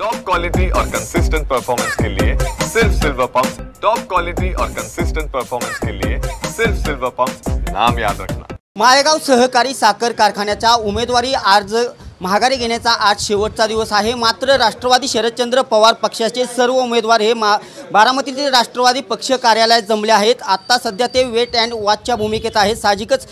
Top quality और consistent performance के लिए सिर्फ सिल्वर पंप्स। टॉप क्वालिटी और कंसिस्टेंट परफॉर्मेंस के लिए सिर्फ सिल्वर पंप्स, नाम याद रखना। माळेगाव सहकारी साखर कारखान्याचा उमेदवारी अर्ज माघारी घेण्याचा आज शेवटचा दिवस आहे। मात्र राष्ट्रवादी शरदचंद्र पवार पक्षाचे सर्व उमेदवार हे बारामतीतील राष्ट्रवादी पक्ष कार्यालयात जमले आहेत। आता सध्या ते वेट अँड वॉचच्या भूमिकेत आहेत। साहजिकच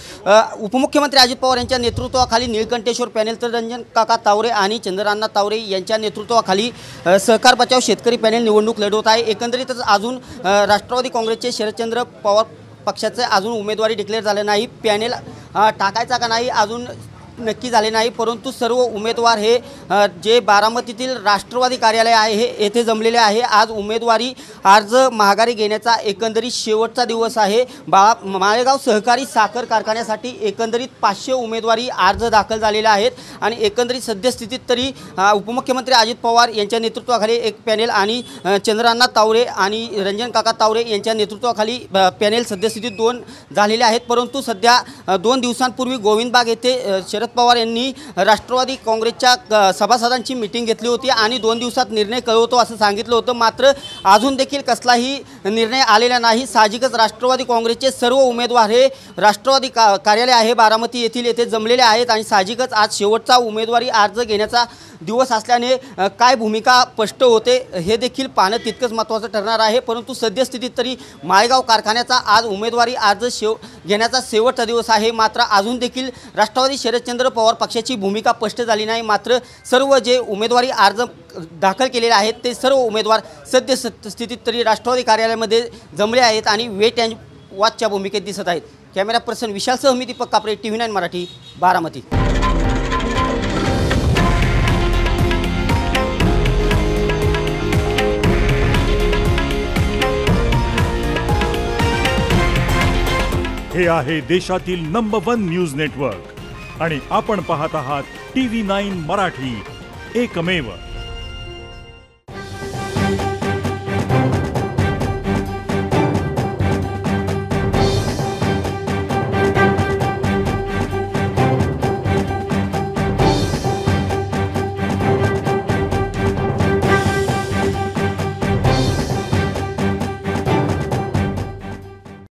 उपमुख्यमंत्री अजित पवार यांच्या नेतृत्वाखाली निळकंठेश्वर पॅनेल तर रंजन काका तावरे आणि चंद्रअण्णा तावरे यांच्या नेतृत्वाखाली सहकार बचाव शेतकरी पॅनेल निवडणूक लढवत आहे। एकंदरीतच अजून राष्ट्रवादी काँग्रेसचे शरदचंद्र पवार पक्षाचे अजून उमेदवारी डिक्लेअर झाले नाही। पॅनेल टाकायचा का नाही अजून नक्की झाले नाही, परंतु सर्व उमेदवार हे जे बारामतीतील राष्ट्रवादी कार्यालय आहे हे येथे जमलेले आहे। आज उमेदवारी अर्ज माघारी घेण्याचा एकंदरीत शेवटचा दिवस आहे। माळेगाव सहकारी साखर कारखान्यासाठी एकंदरीत 500 उमेदवारी अर्ज दाखल झालेले आहेत आणि एकंदरीत सद्यस्थितीत तरी उपमुख्यमंत्री अजित पवार यांच्या नेतृत्वाखाली एक पॅनेल आणि चंद्रअण्णा तावरे आणि रंजन काका तावरे यांच्या नेतृत्वाखाली पॅनेल सद्यस्थितीत 2 झालेले आहेत। परंतु सध्या 2 दिवसांपूर्वी गोविंदबाग येथे शरद पवार यांनी राष्ट्रवादी काँग्रेसच्या सभासदांची मीटिंग घेतली होती आणि 2 दिवसात निर्णय कळवतो असं सांगितलं होतं। मात्र अजून देखील कसलाही निर्णय आलेला नाही। साहजिकच राष्ट्रवादी काँग्रेसचे सर्व उमेदवार हे राष्ट्रवादी कार्यालय आहे बारामती येथे जमलेले आहेत आणि साहजिकच आज शेवटचा उमेदवारी अर्ज घेण्याचा दिवस असल्याने काय भूमिका स्पष्ट होते हे देखील पाहणं तितकंच महत्त्वाचं ठरणार आहे। परंतु सद्यस्थितीत तरी माळेगाव कारखान्याचा आज उमेदवारी अर्ज घेण्याचा शेवटचा दिवस आहे। मात्र अजून देखील राष्ट्रवादी शरदचंद्र पवार पक्षाची भूमिका स्पष्ट झाली नाही। मात्र सर्व जे उमेदवारी अर्ज दाखल केलेले आहेत ते सर्व उमेदवार सद्यस्थितीत तरी राष्ट्रवादी कार्यालयामध्ये जमले आहेत आणि वेट अँड वॉचच्या भूमिकेत दिसत आहेत। कॅमेरा पर्सन विशालसह मी दीपक कापरे, TV9 मराठी, बारामती। हे आहे देशातील नंबर 1 न्यूज नेटवर्क आणि आपण पाहत आहात TV9 मराठी, एकमेव।